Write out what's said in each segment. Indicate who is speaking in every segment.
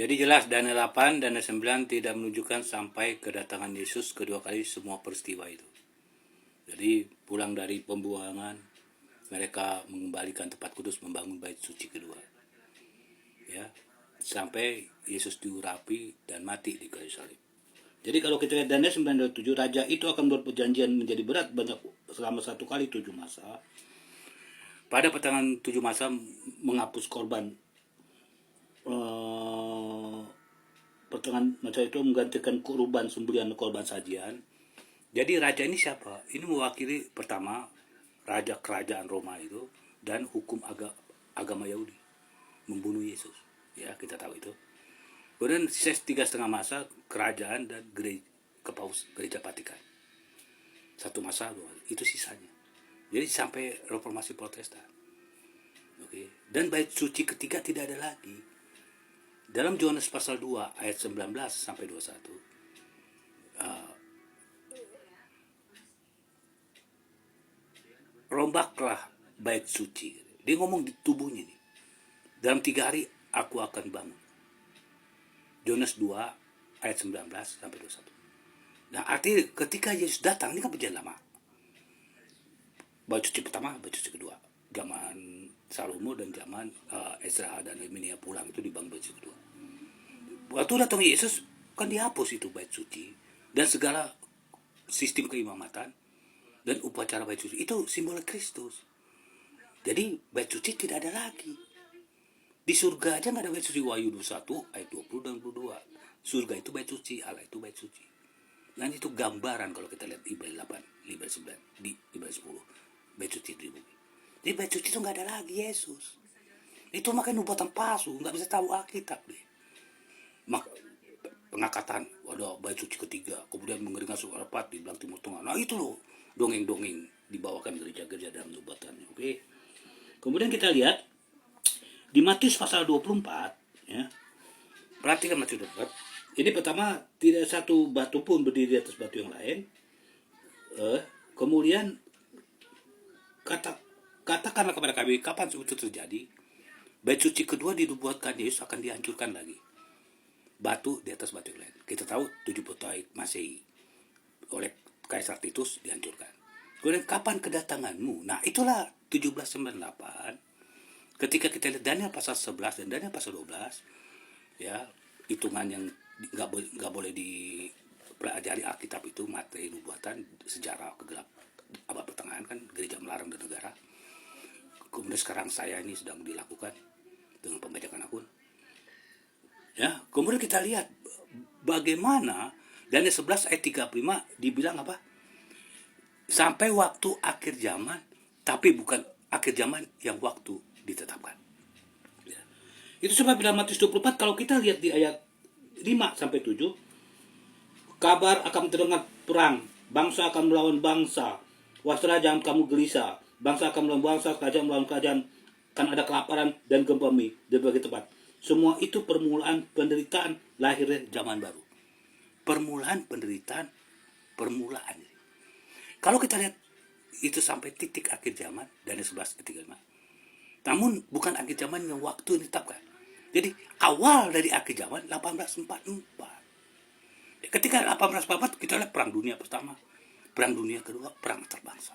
Speaker 1: Jadi jelas Daniel 8 dan Daniel 9 tidak menunjukkan sampai kedatangan Yesus kedua kali semua peristiwa itu. Jadi pulang dari pembuangan, mereka mengembalikan tempat kudus, membangun bait suci kedua. Ya, sampai Yesus diurapi dan mati di kayu salib. Jadi kalau kita lihat Daniel 9:7, raja itu akan membuat perjanjian menjadi berat banyak selama 1 kali 7 masa. Pada pertengahan 7 masa menghapus korban. Pertengahan masa itu menggantikan kurban sembelihan korban sajian. Jadi raja ini siapa? Ini mewakili pertama raja kerajaan Roma itu dan hukum agama Yahudi, membunuh Yesus. Ya, kita tahu itu. Kemudian sisa 3,5 masa kerajaan dan gereja Vatikan. 1 masa itu sisanya. Jadi sampai reformasi Protestan. Oke. Dan bait suci ketiga tidak ada lagi. Dalam Yohanes pasal 2 ayat 19 sampai 21. Rombaklah bait suci. Dia ngomong di tubuhnya nih. Dalam 3 hari aku akan bangun. Yohanes 2 ayat 19 sampai 21. Nah, artinya ketika Yesus datang, ini kan berjalan lama. Bait suci pertama, bait suci kedua. Zaman Salomo dan zaman Ezra dan Nehemia pulang itu dibangun bait suci kedua. Waktu datang Yesus kan dihapus itu bait suci dan segala sistem keimamatan dan upacara bait suci itu simbol Kristus. Jadi bait suci tidak ada lagi. Di surga aja nggak ada bait suci. Wahyu 21 ayat 20 dan 22. Surga itu bait suci, Allah itu bait suci. Dan itu gambaran kalau kita lihat Ibrani 8, Ibrani 9, di Ibrani 10. Bait suci di bumi. Jadi bait suci itu nggak ada lagi Yesus. Itu makanya nubuatan palsu, nggak bisa tahu Alkitab deh. Pengangkatan, waduh bait suci ketiga, kemudian mengeringan suara pat di belang timur tengah. Nah itu loh dongeng-dongeng dibawakan gereja-gereja dalam nubuatannya. Oke. Kemudian kita lihat di Matius pasal 24, ya. Perhatikan Matius 24. Ini pertama tidak satu batu pun berdiri di atas batu yang lain. Kemudian katakanlah kepada kami kapan itu terjadi. Bait suci kedua dinubuatkan Yesus akan dihancurkan lagi. Batu di atas batu yang lain. Kita tahu 70 tahun Masehi oleh Kaisar Titus dihancurkan. Kemudian kapan kedatanganmu? Nah itulah 1798. Ketika kita lihat Daniel pasal 11 dan Daniel pasal 12, ya hitungan yang nggak boleh dipelajari Alkitab itu materi nubuatan sejarah kegelap abad pertengahan kan gereja melarang di negara. Kemudian sekarang saya ini sedang dilakukan dengan pembajakan akun. Ya, kemudian kita lihat bagaimana Daniel 11 ayat 35 dibilang apa? Sampai waktu akhir zaman, tapi bukan akhir zaman yang waktu ditetapkan. Ya. Itu sebab dalam Matius 24 kalau kita lihat di ayat 5 sampai 7, kabar akan terdengar perang, bangsa akan melawan bangsa, wasra jangan kamu gelisah, bangsa akan melawan bangsa, kerajaan melawan kerajaan, akan ada kelaparan dan gempa bumi di berbagai tempat. Semua itu permulaan penderitaan lahirnya zaman baru. Permulaan penderitaan, permulaan. Kalau kita lihat itu sampai titik akhir zaman, Daniel 11 ayat 35. Namun bukan akhir zaman yang waktu ditetapkan. Jadi awal dari akhir zaman 1844. Ketika 1844 kita lihat perang dunia pertama, perang dunia kedua, perang antar bangsa.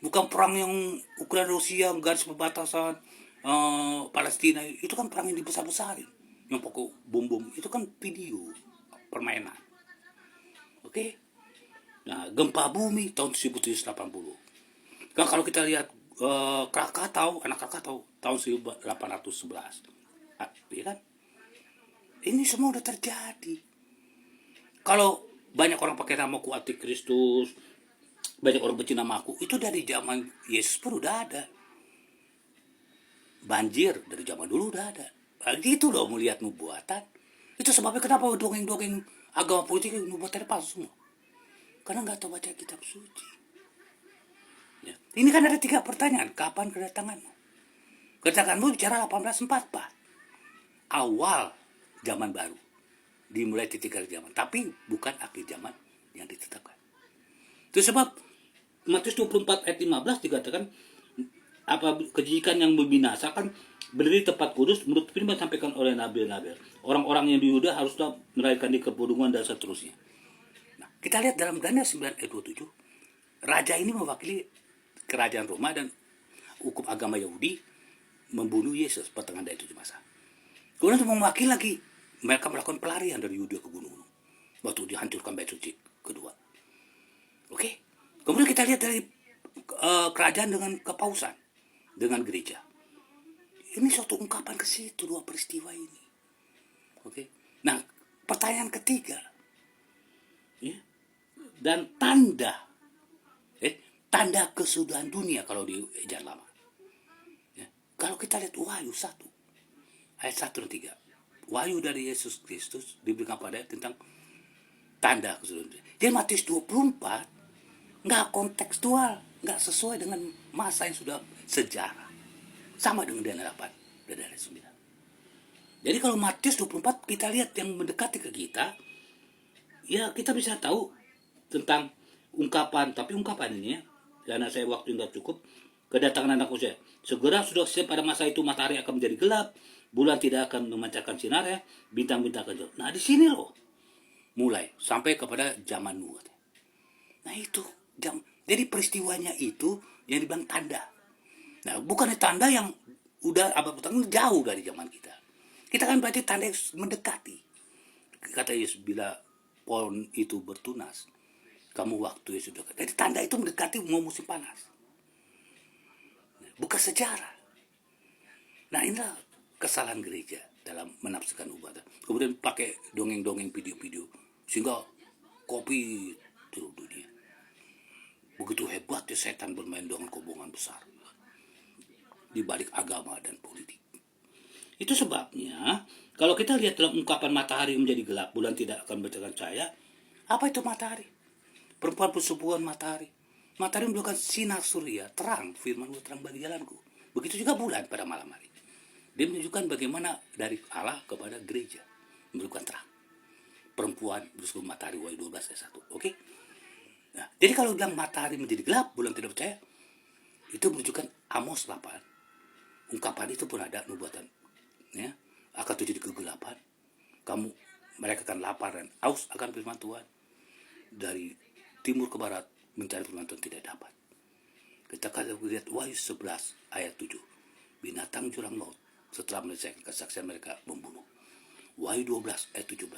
Speaker 1: Bukan perang yang Ukraina Rusia garis perbatasan Palestina, itu kan perang yang dibesar-besarin. Yang pokok bom-bom itu kan video permainan. Oke. Nah, gempa bumi tahun 1780. Kan kalau kita lihat Krakatau, anak Krakatau tahun 1811. Ya kan? Ini semua udah terjadi. Kalau banyak orang pakai nama ku antikristus, banyak orang benci nama aku, itu dari zaman Yesus pun udah ada. Banjir dari zaman dulu udah ada. Gitu loh melihat nubuatan. Itu sebabnya kenapa dongeng-dongeng agama politik nubuatan palsu semua. Karena nggak tahu baca kitab suci. Ya. Ini kan ada 3 pertanyaan. Kapan kedatanganmu? Kedatanganmu bicara 1844. Awal zaman baru. Dimulai titik akhir zaman. Tapi bukan akhir zaman yang ditetapkan. Itu sebab Matius 24 ayat 15 dikatakan kejijikan yang membinasakan berdiri tempat kudus menurut firman disampaikan oleh Nabi. Orang-orang yang di Yuda haruslah melahirkan di kepodungan dan seterusnya. Nah, kita lihat dalam Daniel 9 ayat 27, raja ini mewakili kerajaan Roma dan hukum agama Yahudi membunuh Yesus pertengahan dari 7 masa. Kemudian untuk mewakili lagi, mereka melakukan pelarian dari Yudea ke gunung-gunung waktu dihancurkan bait suci kedua. Oke. Kemudian kita lihat dari kerajaan dengan kepausan, dengan gereja. Ini suatu ungkapan ke situ, dua peristiwa ini. Oke. Nah, pertanyaan ketiga, ya, dan tanda kesudahan dunia kalau di Ejaan Lama. Ya, kalau kita lihat Wahyu 1 ayat 1 dan 3, Wahyu dari Yesus Kristus diberikan pada tentang tanda kesudahan dunia. Jadi Matius 24 nggak kontekstual, nggak sesuai dengan masa yang sudah sejarah. Sama dengan Daniel 8 dan Daniel 9. Jadi kalau Matius 24 kita lihat yang mendekati ke kita, ya kita bisa tahu tentang ungkapan, tapi ungkapan ini ya, karena saya waktu nggak cukup, kedatangan anak manusia. Segera sudah siap pada masa itu matahari akan menjadi gelap, bulan tidak akan memancarkan sinarnya, bintang-bintang akan jauh. Nah di sini loh, mulai sampai kepada zaman Nuh. Nah itu, jadi peristiwanya itu yang dibilang tanda. Nah, bukannya tanda yang udah abad pertama jauh dari zaman kita. Kita kan berarti tanda yang mendekati. Kata Yesus, bila pohon itu bertunas, kamu waktu yang sudah. Jadi tanda itu mendekati mau musim panas. Bukan sejarah. Nah, inilah kesalahan gereja dalam menafsirkan nubuatan. Kemudian pakai dongeng-dongeng video-video sehingga kopi seluruh dunia. Begitu hebat ya setan bermain dengan kebohongan besar di balik agama dan politik. Itu sebabnya kalau kita lihat dalam ungkapan matahari menjadi gelap, bulan tidak akan bertekan cahaya. Apa itu matahari? Perempuan persepuan matahari. Matahari menunjukkan sinar surya, terang, firman terang bagi jalanku. Begitu juga bulan pada malam hari. Dia menunjukkan bagaimana dari Allah kepada gereja menunjukkan terang. Perempuan bersebut matahari, Wahyu 12 ayat 1. Oke? Nah, jadi kalau bilang matahari menjadi gelap, bulan tidak percaya, itu menunjukkan Amos 8. Ungkapan itu pun ada nubuatan, ya, akan terjadi kegelapan. Mereka akan lapar dan haus akan firman Tuhan. Dari timur ke barat mencari firman Tuhan tidak dapat. Kita akan lihat Wahyu 11 ayat 7. Binatang jurang maut setelah menyelesaikan kesaksian mereka membunuh. Wahyu 12 ayat 17.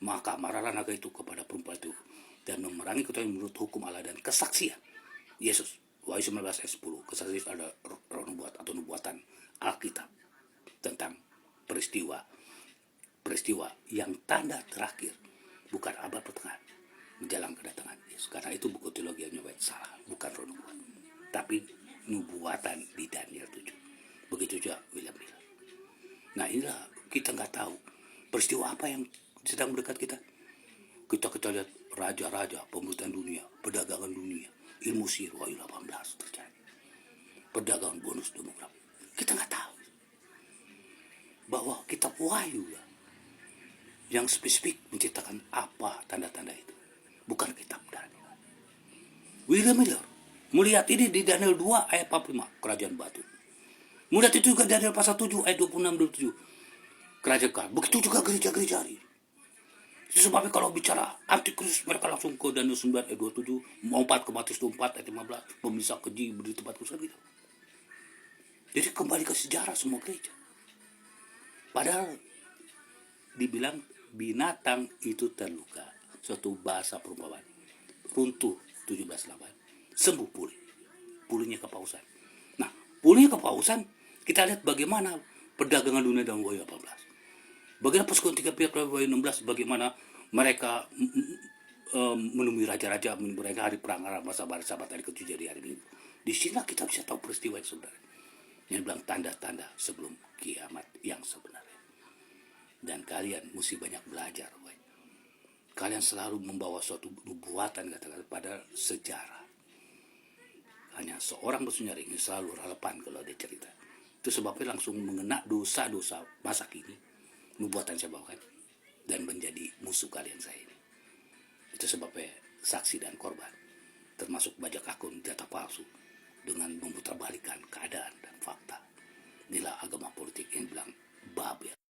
Speaker 1: Maka marahlah naga itu kepada perempuan itu dan memerangi ketuhanan menurut hukum Allah dan kesaksian Yesus. Wahyu 19 ayat 10. Kesaksian ada roh nubuat atau nubuatan Alkitab tentang peristiwa yang tanda terakhir, bukan abad pertengahan menjelang kedatangan Yesus. Karena itu buku teologi yang nyobain salah, bukan roh nubuat, tapi nubuatan di Daniel 7. Begitu juga William Miller. Nah inilah kita nggak tahu peristiwa apa yang sedang mendekat kita. Kita lihat raja-raja, pemerintahan dunia, perdagangan dunia, ilmu sihir, Wahyu 18 terjadi. Perdagangan bonus demografi. Kita nggak tahu bahwa kitab Wahyu yang spesifik menceritakan apa tanda-tanda itu, bukan kitab Daniel. William Miller melihat ini di Daniel 2 ayat 45, kerajaan batu. Melihat itu juga Daniel pasal 7 ayat 26-27, kerajaan. Begitu juga gereja-gereja hari. Itu sebabnya kalau bicara antikristus mereka langsung ke Daniel 9 ayat 27, lompat ke Matius 24 ayat 15, pemisah keji berdiri tempat khusus gitu. Jadi kembali ke sejarah semua gereja. Padahal dibilang binatang itu terluka, suatu bahasa perumpamaan. Runtuh 17:8, sembuh pulihnya kepausan. Nah, pulihnya kepausan kita lihat bagaimana perdagangan dunia dalam Wahyu 18. Bagaimana persekutuan 3 pihak Wahyu 16, bagaimana mereka menemui raja-raja, mereka hari perang masa sabat hari ke-7 jadi hari Minggu. Di sini kita bisa tahu peristiwa yang sebenarnya. Yang bilang tanda-tanda sebelum kiamat yang sebenarnya. Dan kalian mesti banyak belajar. Kalian selalu membawa suatu nubuatan katakan pada sejarah. Hanya seorang bersunyar ini selalu relevan kalau dia cerita. Itu sebabnya langsung mengena dosa-dosa masa kini. Nubuatan saya bawakan. Dan menjadi musuh kalian saya ini. Itu sebabnya saksi dan korban. Termasuk bajak akun, data palsu. dengan memutarbalikkan keadaan dan fakta. Inilah agama politik yang bilang Babel.